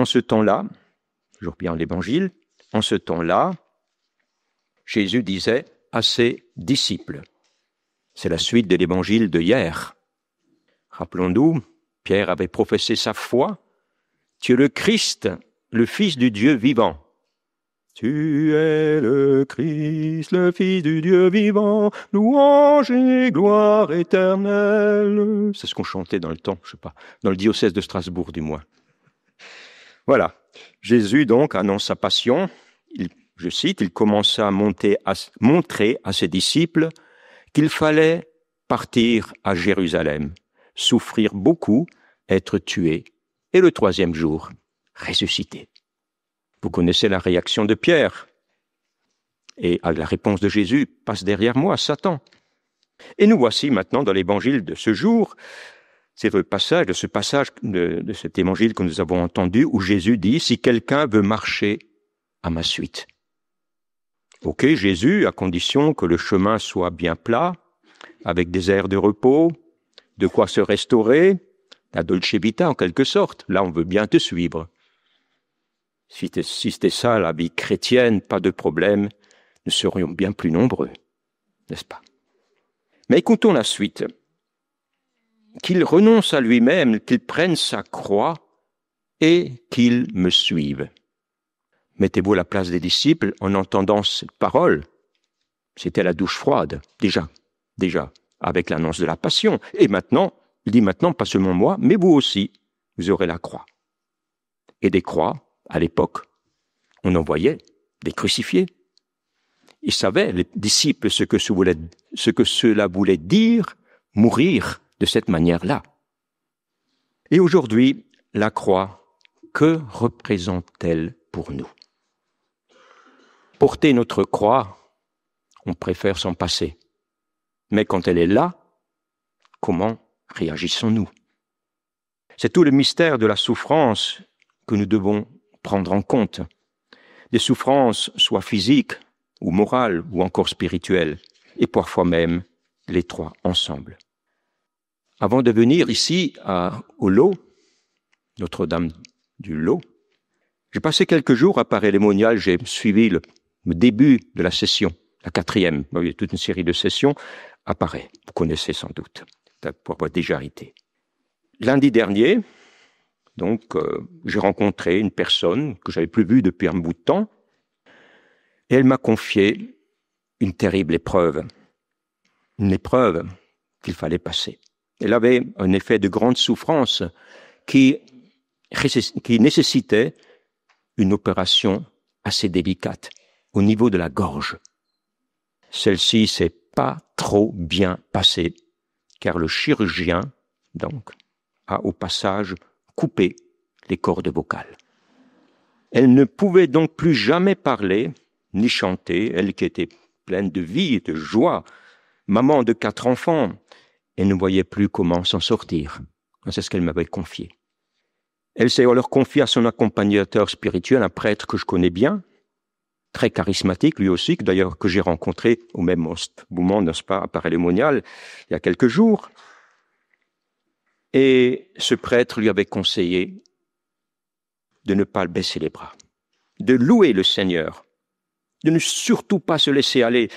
En ce temps-là, toujours bien l'Évangile, en ce temps-là, Jésus disait à ses disciples, c'est la suite de l'Évangile de hier. Rappelons-nous, Pierre avait professé sa foi, tu es le Christ, le Fils du Dieu vivant. Tu es le Christ, le Fils du Dieu vivant, louange et gloire éternelle. C'est ce qu'on chantait dans le temps, je sais pas, dans le diocèse de Strasbourg du moins. Voilà. Jésus donc annonce sa passion. Je cite, il commença à montrer à ses disciples qu'il fallait partir à Jérusalem, souffrir beaucoup, être tué, et le troisième jour, ressusciter. Vous connaissez la réaction de Pierre. Et la réponse de Jésus, passe derrière moi, Satan. Et nous voici maintenant dans l'évangile de ce jour, c'est ce passage de cet évangile que nous avons entendu, où Jésus dit, si quelqu'un veut marcher à ma suite. Ok, Jésus, à condition que le chemin soit bien plat, avec des aires de repos, de quoi se restaurer, la dolce vita en quelque sorte. Là, on veut bien te suivre. Si c'était ça, la vie chrétienne, pas de problème, nous serions bien plus nombreux, n'est-ce pas? Mais écoutons la suite. Qu'il renonce à lui-même, qu'il prenne sa croix et qu'il me suive. Mettez-vous à la place des disciples en entendant cette parole. C'était la douche froide, déjà, avec l'annonce de la passion. Et maintenant, il dit maintenant, pas seulement moi, mais vous aussi, vous aurez la croix. Et des croix, à l'époque, on en voyait des crucifiés. Ils savaient, les disciples, ce que cela voulait dire, mourir de cette manière-là. Et aujourd'hui, la croix, que représente-t-elle pour nous? Porter notre croix, on préfère s'en passer. Mais quand elle est là, comment réagissons-nous? C'est tout le mystère de la souffrance que nous devons prendre en compte. Des souffrances, soit physiques, ou morales, ou encore spirituelles, et parfois même les trois ensemble. Avant de venir ici au Lot, Notre-Dame du Lot, j'ai passé quelques jours à Paray-les-Moniales, j'ai suivi le début de la session, la 4e. Il y a toute une série de sessions à Paray. Vous connaissez sans doute, pour avoir déjà été. Lundi dernier, donc, j'ai rencontré une personne que j'avais plus vue depuis un bout de temps, et elle m'a confié une terrible épreuve. Une épreuve qu'il fallait passer. Elle avait un effet de grande souffrance qui nécessitait une opération assez délicate au niveau de la gorge. Celle-ci s'est pas trop bien passée, car le chirurgien, donc, a au passage coupé les cordes vocales. Elle ne pouvait donc plus jamais parler, ni chanter, elle qui était pleine de vie et de joie, maman de 4 enfants, elle ne voyait plus comment s'en sortir. C'est ce qu'elle m'avait confié. Elle s'est alors confiée à son accompagnateur spirituel, un prêtre que je connais bien, très charismatique lui aussi, d'ailleurs que j'ai rencontré au même moment, n'est-ce pas, à Paray-les-Moniales, il y a quelques jours. Et ce prêtre lui avait conseillé de ne pas baisser les bras, de louer le Seigneur, de ne surtout pas se laisser aller.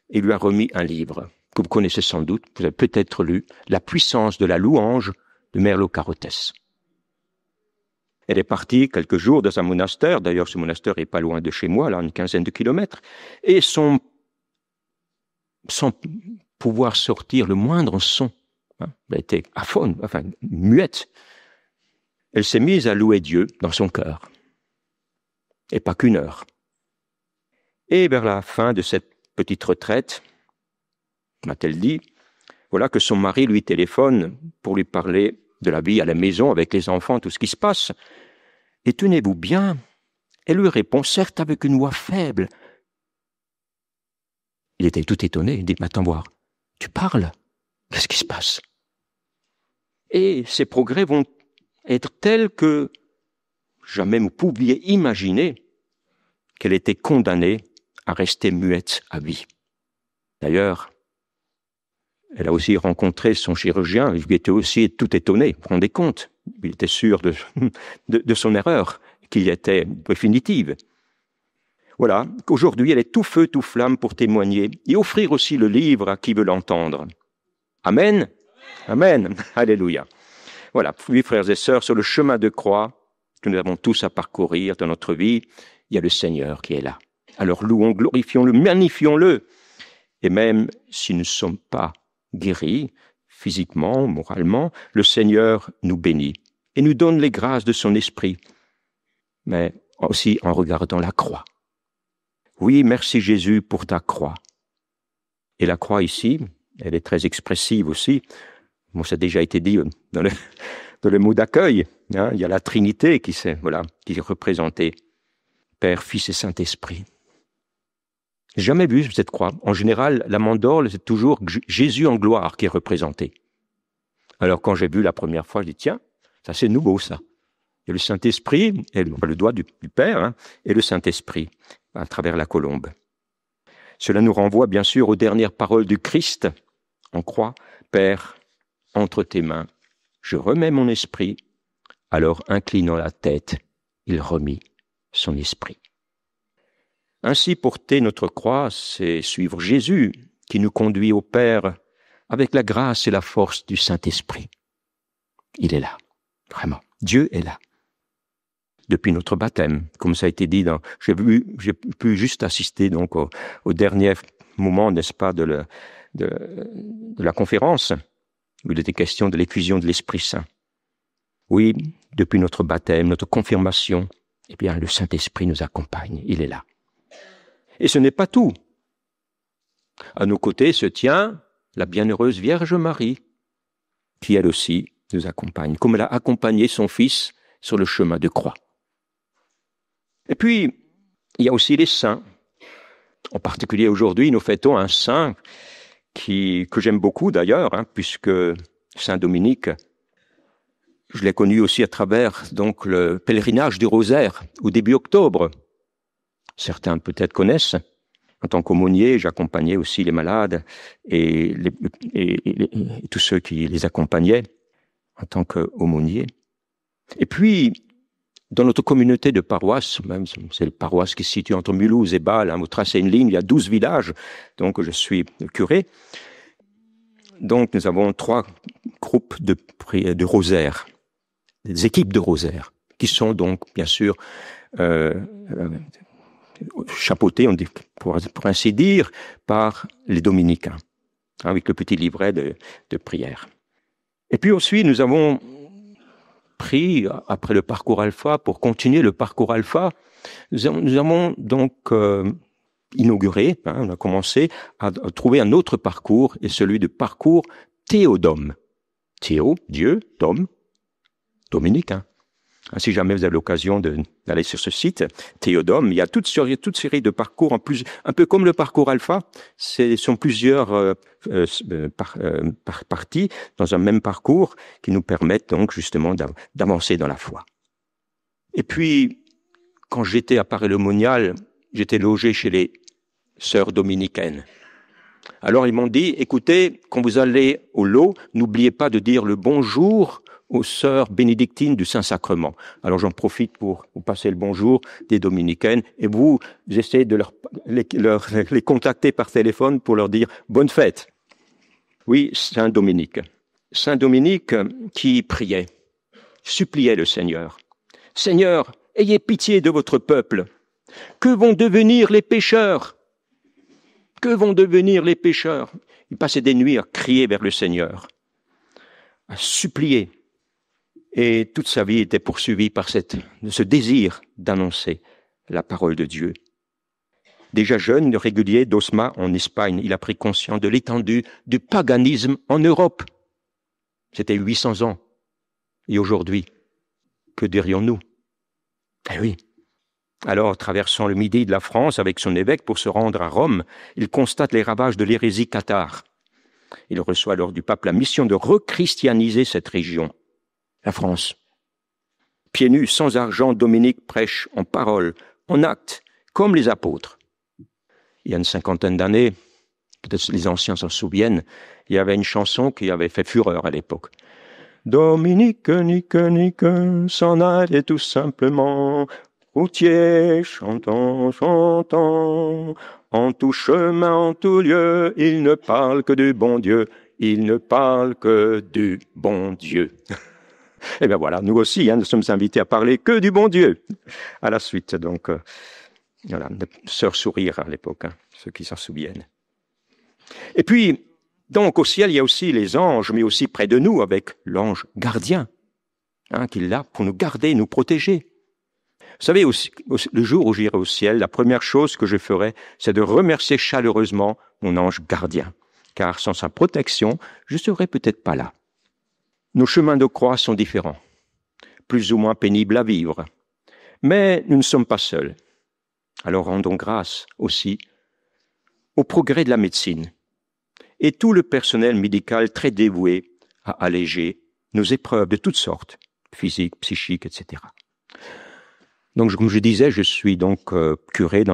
Il lui a remis un livre que vous connaissez sans doute, vous avez peut-être lu, La puissance de la louange de Merleau-Carothès. Elle est partie quelques jours dans un monastère, d'ailleurs ce monastère est pas loin de chez moi, là, une 15aine de kilomètres, et sans pouvoir sortir le moindre son, elle était aphone, muette. Elle s'est mise à louer Dieu dans son cœur, et pas qu'une heure. Et vers la fin de cette petite retraite, m'a-t-elle dit, voilà que son mari lui téléphone pour lui parler de la vie à la maison avec les enfants, tout ce qui se passe. Et tenez-vous bien, elle lui répond, certes avec une voix faible. Il était tout étonné, il dit, mais attends voir, tu parles? Qu'est-ce qui se passe? Et ces progrès vont être tels que jamais vous pouviez imaginer qu'elle était condamnée à rester muette à vie. D'ailleurs, elle a aussi rencontré son chirurgien, il était aussi tout étonné, vous vous rendez compte, il était sûr de son erreur, qu'il y était définitive. Voilà, qu'aujourd'hui elle est tout feu, tout flamme pour témoigner et offrir aussi le livre à qui veut l'entendre. Amen. Amen. Alléluia. Voilà, oui, frères et sœurs, sur le chemin de croix que nous avons tous à parcourir dans notre vie, il y a le Seigneur qui est là. Alors louons, glorifions-le, magnifions-le. Et même si nous ne sommes pas guéris, physiquement, moralement, le Seigneur nous bénit et nous donne les grâces de son esprit, mais aussi en regardant la croix. Oui, merci Jésus pour ta croix. Et la croix ici, elle est très expressive aussi. Bon, ça a déjà été dit dans le mot d'accueil. Hein, il y a la Trinité qui est représentée. Père, Fils et Saint-Esprit. J'ai jamais vu cette croix. En général, la mandorle, c'est toujours Jésus en gloire qui est représenté. Alors quand j'ai vu la première fois, je dis tiens, ça c'est nouveau ça. Il y a le Saint-Esprit, et le doigt du Père, hein, et le Saint-Esprit à travers la colombe. Cela nous renvoie bien sûr aux dernières paroles du Christ en croix. Père, entre tes mains, je remets mon esprit. Alors inclinant la tête, il remit son esprit. Ainsi, porter notre croix, c'est suivre Jésus qui nous conduit au Père avec la grâce et la force du Saint-Esprit. Il est là, vraiment. Dieu est là. Depuis notre baptême, comme ça a été dit, j'ai pu juste assister donc au dernier moment, n'est-ce pas, de la conférence, où il était question de l'effusion de l'Esprit Saint. Oui, depuis notre baptême, notre confirmation, eh bien, le Saint-Esprit nous accompagne, il est là. Et ce n'est pas tout. À nos côtés se tient la bienheureuse Vierge Marie, qui elle aussi nous accompagne, comme elle a accompagné son Fils sur le chemin de croix. Et puis, il y a aussi les saints. En particulier aujourd'hui, nous fêtons un saint que j'aime beaucoup d'ailleurs, hein, puisque Saint Dominique, je l'ai connu aussi à travers donc le pèlerinage du Rosaire au début octobre. Certains peut-être connaissent. En tant qu'aumônier, j'accompagnais aussi les malades et tous ceux qui les accompagnaient en tant qu'aumônier. Et puis, dans notre communauté de paroisses, même c'est la paroisse qui se situe entre Mulhouse et Bâle, hein, vous tracez une ligne, il y a 12 villages, donc je suis curé. Donc nous avons 3 groupes de rosaires, des équipes de rosaires, qui sont donc bien sûr chapeautés, pour ainsi dire, par les dominicains, avec le petit livret de prière. Et puis ensuite, nous avons pris, après le parcours alpha, pour continuer le parcours alpha, nous avons donc inauguré, on a commencé à trouver un autre parcours, et celui du parcours Théodome. Théo, Dieu, Dome, dominicain. Si jamais vous avez l'occasion d'aller sur ce site, Théodome, il y a toute série de parcours, en plus, un peu comme le parcours alpha, ce sont plusieurs parties dans un même parcours qui nous permettent donc justement d'avancer dans la foi. Et puis, quand j'étais à Paray-le-Monial, j'étais logé chez les sœurs dominicaines. Alors ils m'ont dit, écoutez, quand vous allez au lot, n'oubliez pas de dire le bonjour aux sœurs bénédictines du Saint-Sacrement. Alors j'en profite pour vous passer le bonjour des dominicaines et vous essayez de les contacter par téléphone pour leur dire bonne fête. Oui, Saint Dominique. Saint Dominique qui priait, suppliait le Seigneur. Seigneur, ayez pitié de votre peuple. Que vont devenir les pécheurs? Que vont devenir les pécheurs? Il passait des nuits à crier vers le Seigneur, à supplier. Et toute sa vie était poursuivie par ce désir d'annoncer la parole de Dieu. Déjà jeune, régulier d'Osma en Espagne, il a pris conscience de l'étendue du paganisme en Europe. C'était 800 ans. Et aujourd'hui, que dirions-nous? Eh oui. Alors, traversant le midi de la France avec son évêque pour se rendre à Rome, il constate les ravages de l'hérésie cathare. Il reçoit alors du pape la mission de rechristianiser cette région. La France. Pieds nus, sans argent, Dominique prêche en parole, en acte, comme les apôtres. Il y a une 50aine d'années, peut-être les anciens s'en souviennent, il y avait une chanson qui avait fait fureur à l'époque. Dominique, Nique, s'en allait tout simplement. Routier, chantant, en tout chemin, en tout lieu, il ne parle que du bon Dieu, il ne parle que du bon Dieu. Et bien voilà, nous aussi, nous sommes invités à parler que du bon Dieu. À la suite, donc, voilà, sœur Sourire à l'époque, ceux qui s'en souviennent. Et puis, donc, au ciel, il y a aussi les anges, mais aussi près de nous, avec l'ange gardien, qui est là pour nous garder, nous protéger. Vous savez, le jour où j'irai au ciel, la première chose que je ferai, c'est de remercier chaleureusement mon ange gardien, car sans sa protection, je ne serais peut-être pas là. Nos chemins de croix sont différents, plus ou moins pénibles à vivre, mais nous ne sommes pas seuls. Alors rendons grâce aussi au progrès de la médecine et tout le personnel médical très dévoué à alléger nos épreuves de toutes sortes, physiques, psychiques, etc. Donc, comme je disais, je suis donc curé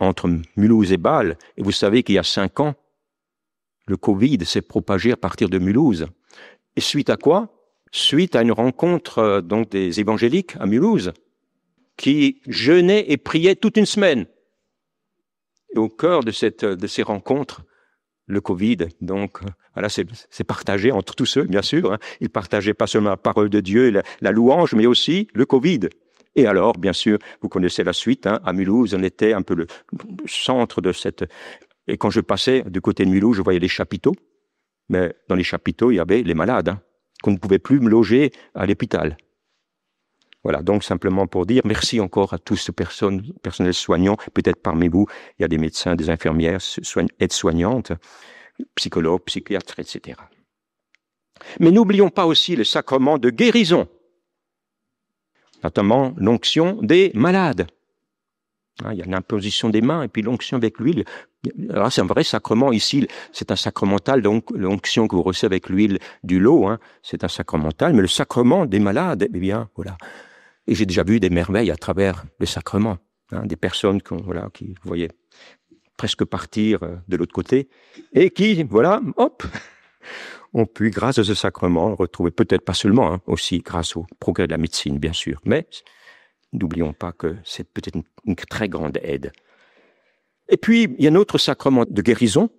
entre Mulhouse et Bâle. Et vous savez qu'il y a 5 ans, le Covid s'est propagé à partir de Mulhouse. Et suite à quoi? Suite à une rencontre donc des évangéliques à Mulhouse, qui jeûnaient et priaient toute une semaine. Et au cœur de ces rencontres, le Covid, donc, voilà, c'est partagé entre tous ceux, bien sûr. Ils partageaient pas seulement la parole de Dieu et la louange, mais aussi le Covid. Et alors, bien sûr, vous connaissez la suite, à Mulhouse, on était un peu le centre de cette... Et quand je passais du côté de Mulhouse, je voyais les chapiteaux, mais dans les chapiteaux, il y avait les malades, qu'on ne pouvait plus loger à l'hôpital. Voilà, donc simplement pour dire merci encore à tous ce personnel soignant, peut-être parmi vous, il y a des médecins, des infirmières, aides-soignantes, psychologues, psychiatres, etc. Mais n'oublions pas aussi le sacrement de guérison, notamment l'onction des malades. Il y a l'imposition des mains et puis l'onction avec l'huile. Alors c'est un vrai sacrement ici, c'est un sacramental, donc l'onction que vous recevez avec l'huile du lot, c'est un sacramental, mais le sacrement des malades, eh bien, voilà. Et j'ai déjà vu des merveilles à travers le sacrement, des personnes qui, vous voyez, presque partir de l'autre côté, et qui, voilà, hop, ont pu, grâce à ce sacrement, retrouver, peut-être pas seulement, aussi grâce au progrès de la médecine, bien sûr, mais n'oublions pas que c'est peut-être une très grande aide. Et puis, il y a un autre sacrement de guérison,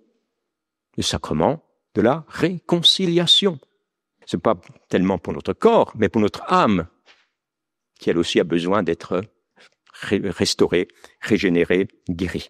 le sacrement de la réconciliation. Ce n'est pas tellement pour notre corps, mais pour notre âme, qui elle aussi a besoin d'être restaurée, régénérée, guérie.